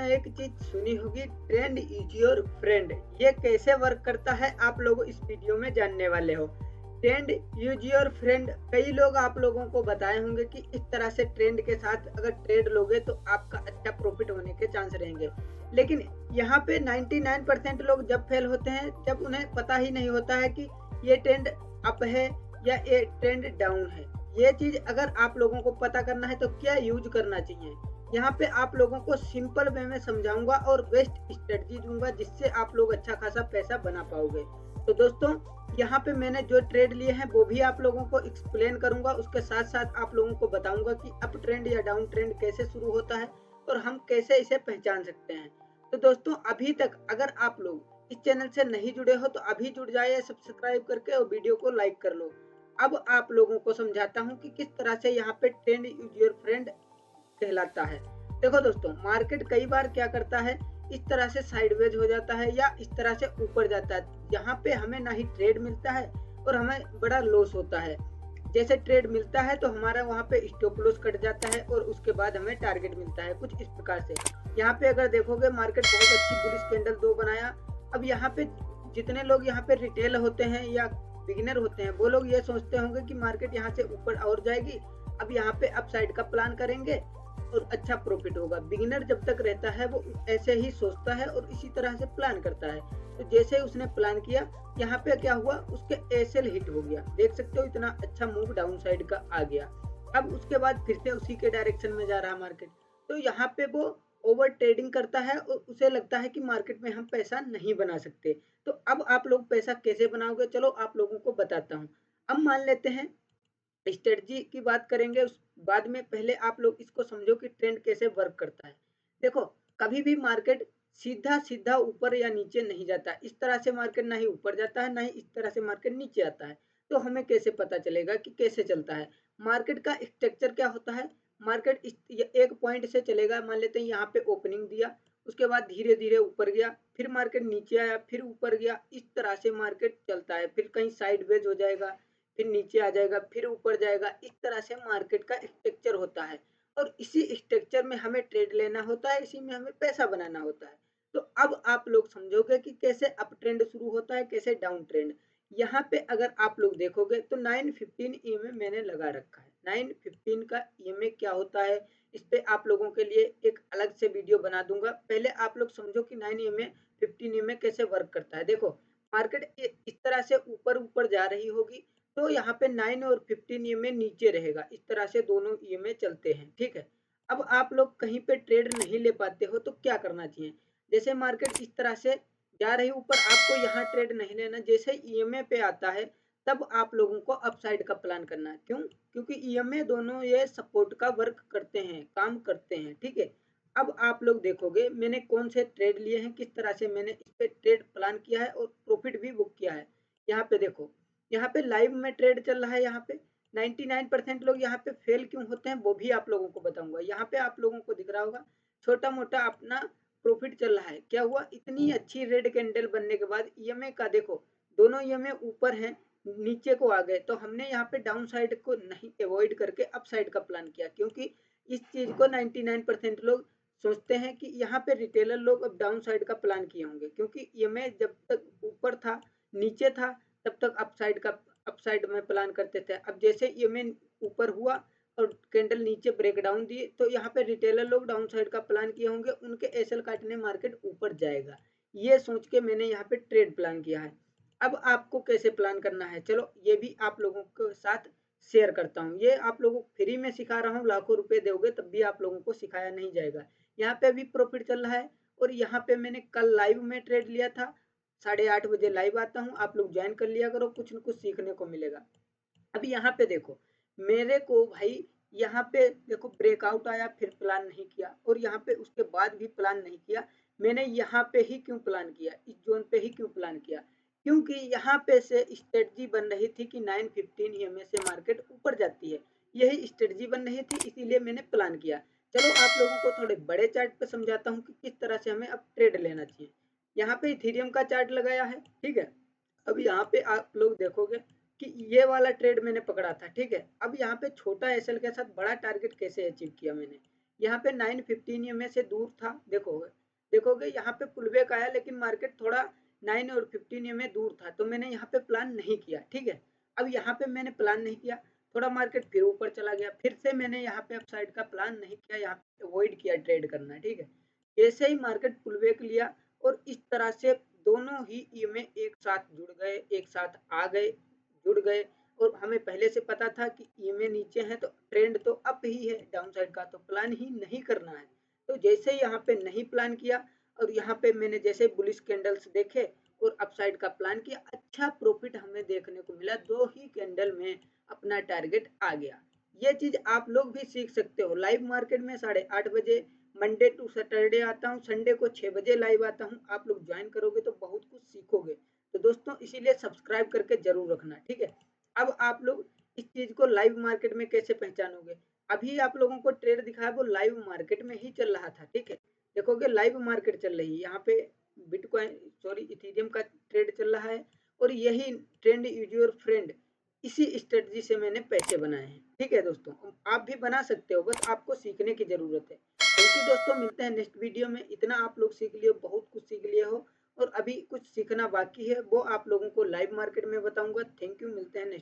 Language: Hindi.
आपने एक चीज सुनी होगी, ट्रेंड इज योर फ्रेंड। ये कैसे वर्क करता है आप लोग इस वीडियो में जानने वाले हो। ट्रेंड यूज योर फ्रेंड, कई लोग आप लोगों को बताए होंगे कि इस तरह से ट्रेंड के साथ अगर ट्रेड लोगे तो आपका अच्छा प्रॉफिट होने के चांस रहेंगे। लेकिन यहाँ पे 99% लोग जब फेल होते हैं जब उन्हें पता ही नहीं होता है कि ये ट्रेंड अप है या ये ट्रेंड डाउन है। ये चीज अगर आप लोगों को पता करना है तो क्या यूज करना चाहिए, यहाँ पे आप लोगों को सिंपल वे में समझाऊंगा और बेस्ट स्ट्रेटजी दूंगा जिससे आप लोग अच्छा खासा पैसा बना पाओगे। तो दोस्तों, यहाँ पे मैंने जो ट्रेड लिए हैं वो भी आप लोगों को एक्सप्लेन करूंगा, उसके साथ साथ आप लोगों को बताऊंगा कि अप ट्रेंड या डाउन ट्रेंड कैसे शुरू होता है और हम कैसे इसे पहचान सकते हैं। तो दोस्तों, अभी तक अगर आप लोग इस चैनल से नहीं जुड़े हो तो अभी जुड़ जाइए सब्सक्राइब करके और वीडियो को लाइक कर लो। अब आप लोगों को समझाता हूँ कि किस तरह से यहाँ पे ट्रेंड यूज योर फ्रेंड कहलाता है। देखो दोस्तों, मार्केट कई बार क्या करता है, इस तरह से साइडवेज हो जाता है या इस तरह से ऊपर जाता है, यहाँ पे हमें ना ही ट्रेड मिलता है और हमें बड़ा लॉस होता है। जैसे ट्रेड मिलता है तो हमारा वहाँ पे स्टॉप लॉस कट जाता है और उसके बाद हमें टारगेट मिलता है कुछ इस प्रकार से। यहाँ पे अगर देखोगे मार्केट बहुत अच्छी बुलिश कैंडल 2 बनाया। अब यहाँ पे जितने लोग यहाँ पे रिटेल होते हैं या बिगिनर होते हैं वो लोग ये सोचते होंगे कि मार्केट यहाँ से ऊपर और जाएगी, अब यहाँ पे अपसाइड का प्लान करेंगे और अच्छा प्रॉफिट होगा। बिगिनर जब तक रहता है वो ऐसे ही सोचता है और इसी तरह से प्लान करता है। तो जैसे उसने प्लान किया, यहाँ पे क्या हुआ, उसके एसएल हिट हो गया। देख सकते हो इतना अच्छा मूव डाउन साइड का आ गया। अब उसके बाद फिर से उसी के डायरेक्शन में जा रहा मार्केट। तो यहाँ पे वो ओवर ट्रेडिंग करता है और उसे लगता है कि मार्केट में हम पैसा नहीं बना सकते। तो अब आप लोग पैसा कैसे बनाओगे, चलो आप लोगों को बताता हूँ। अब मान लेते हैं स्ट्रेटजी की बात करेंगे उस बाद में, पहले आप लोग इसको समझो कि ट्रेंड कैसे वर्क करता है। देखो, कभी भी मार्केट सीधा सीधा ऊपर या नीचे नहीं जाता। इस तरह से मार्केट ना ही ऊपर जाता है ना ही इस तरह से मार्केट नीचे आता है। तो हमें कैसे पता चलेगा कि कैसे चलता है मार्केट का स्ट्रक्चर क्या होता है। मार्केट एक पॉइंट से चलेगा, मान लेते हैं यहाँ पे ओपनिंग दिया, उसके बाद धीरे धीरे ऊपर गया, फिर मार्केट नीचे आया, फिर ऊपर गया। इस तरह से मार्केट चलता है। फिर कहीं साइडवेज हो जाएगा, फिर नीचे आ जाएगा, फिर ऊपर जाएगा। इस तरह से मार्केट का स्ट्रक्चर होता है और इसी स्ट्रक्चर में हमें ट्रेड लेना होता है, इसी में हमें पैसा बनाना होता है। तो अब आप लोग समझोगे कि कैसे अप ट्रेंड शुरू होता है, कैसे डाउन ट्रेंड। यहाँ पे अगर आप लोग देखोगे तो 915 ईएमए मैंने लगा रखा है। 915 का ईएमए क्या होता है, इस पे आप लोगों के लिए एक अलग से वीडियो बना दूंगा। पहले आप लोग समझो कि 9 ईएमए 15 ईएमए कैसे वर्क करता है। देखो, मार्केट इस तरह से ऊपर ऊपर जा रही होगी तो यहाँ पे 9 और 15 ईएमए नीचे रहेगा। इस तरह से दोनों ईएमए चलते हैं, ठीक है। अब आप लोग कहीं पे ट्रेड नहीं ले पाते हो तो क्या करना चाहिए, जैसे मार्केट इस तरह से जा रही ऊपर, आपको यहाँ ट्रेड नहीं लेना। जैसे ईएमए पे आता है तब आप लोगों को अपसाइड का प्लान करना है। क्यों? क्योंकि ईएमए दोनों ये सपोर्ट का वर्क करते हैं, काम करते हैं, ठीक है। अब आप लोग देखोगे मैंने कौन से ट्रेड लिए हैं, किस तरह से मैंने इस पे ट्रेड प्लान किया है और प्रॉफिट भी बुक किया है। यहाँ पे देखो, यहाँ पे लाइव में ट्रेड चल रहा है। यहाँ पे 99% लोग यहाँ पे फेल क्यों होते हैं वो भी आप लोगों को बताऊंगा। यहाँ पे आप लोगों को दिख रहा होगा छोटा मोटा अपना प्रॉफिट चल रहा है। क्या हुआ, इतनी अच्छी रेड कैंडल बनने के बाद ईएमए का देखो, दोनों ईएमए ऊपर हैं, नीचे को आ गए। तो हमने यहाँ पे डाउन साइड को नहीं अवॉइड करके अप साइड का प्लान किया, क्योंकि इस चीज को 99% लोग सोचते हैं कि यहाँ पे रिटेलर लोग अब डाउन साइड का प्लान किए होंगे, क्योंकि ईएमए जब तक ऊपर था नीचे था तब तक अपसाइड में प्लान करते थे। अब जैसे ईएमए ऊपर हुआ और कैंडल नीचे ब्रेकडाउन दिए तो यहाँ पे रिटेलर लोग डाउन साइड का प्लान किए होंगे, उनके एसएल काटने मार्केट ऊपर जाएगा। ये सोच के मैंने यहाँ पे ट्रेड प्लान किया है। अब आपको कैसे प्लान करना है, चलो ये भी आप लोगों के साथ शेयर करता हूँ। ये आप लोगों को फ्री में सिखा रहा हूँ, लाखों रुपए दोगे तब भी आप लोगों को सिखाया नहीं जाएगा। यहाँ पे भी प्रॉफिट चल रहा है और यहाँ पे मैंने कल लाइव में ट्रेड लिया था। 8:30 बजे लाइव आता हूँ, आप लोग ज्वाइन कर लिया करो, कुछ न कुछ सीखने को मिलेगा। अभी यहाँ पे देखो, मेरे को भाई यहाँ पे देखो ब्रेकआउट आया, फिर प्लान नहीं किया और यहाँ पे उसके बाद भी प्लान नहीं किया। मैंने यहाँ पे ही क्यों प्लान किया, इस जोन पे ही क्यों प्लान किया, क्योंकि यहाँ पे से स्ट्रेटजी बन रही थी कि 915 ईएमए से मार्केट ऊपर जाती है। यही स्ट्रेटजी बन रही थी, इसीलिए मैंने प्लान किया। चलो आप लोगों को थोड़े बड़े चार्ट पे समझाता हूँ कि किस तरह से हमें अब ट्रेड लेना चाहिए। यहाँ पे इथेरियम का चार्ट लगाया है, ठीक है। अब यहाँ पे आप लोग देखोगे कि ये वाला ट्रेड मैंने पकड़ा था, ठीक है। अब यहाँ पे छोटा एसएल के साथ बड़ा टारगेट कैसे अचीव किया मैंने, यहाँ पे 915 ईएमए से दूर था, देखो देखोगे यहाँ पे पुल बैक आया, लेकिन मार्केट थोड़ा 9 और 15 में दूर था, तो मैंने यहाँ पे प्लान नहीं किया। ठीक है, अब यहाँ पे मैंने प्लान नहीं किया, थोड़ा मार्केट फिर ऊपर चला गया, फिर से मैंने यहाँ पे अपसाइड का प्लान नहीं किया, यहाँ पे अवॉइड किया ट्रेड करना। ठीक है, जैसे ही मार्केट पुल बैक लिया और इस तरह से दोनों ही ईएमए एक साथ जुड़ गए, एक साथ आ गए, जुड़ गए, और हमें पहले से पता था कि ईएमए नीचे है तो ट्रेंड तो अप ही है, डाउन साइड का तो प्लान ही नहीं करना है। तो जैसे यहाँ पे नहीं प्लान किया और यहाँ पे मैंने जैसे बुलिश कैंडल्स देखे और अपसाइड का प्लान किया, अच्छा प्रॉफिट हमें देखने को मिला, 2 ही कैंडल में अपना टारगेट आ गया। ये चीज आप लोग भी सीख सकते हो। लाइव मार्केट में 8:30 बजे मंडे टू सैटरडे आता हूँ, संडे को 6 बजे लाइव आता हूँ। आप लोग ज्वाइन करोगे तो बहुत कुछ सीखोगे। तो दोस्तों इसीलिए सब्सक्राइब करके जरूर रखना। ठीक है, अब आप लोग इस चीज को लाइव मार्केट में कैसे पहचानोगे? अभी आप लोगों को ट्रेड दिखाया वो लाइव मार्केट में ही चल रहा था। ठीक है, देखोगे लाइव मार्केट चल रही है, यहाँ पे बिटकॉइन सॉरी इथेरियम का ट्रेड चल रहा है, और यही ट्रेंड यूज योर फ्रेंड, इसी स्ट्रेटजी से मैंने पैसे बनाए हैं। ठीक है दोस्तों, आप भी बना सकते हो, बस आपको सीखने की जरूरत है। थैंक यू दोस्तों, मिलते हैं नेक्स्ट वीडियो में। इतना आप लोग सीख लिए, बहुत कुछ सीख लिए हो, और अभी कुछ सीखना बाकी है, वो आप लोगों को लाइव मार्केट में बताऊंगा। थैंक यू, मिलते हैं नेक्स्ट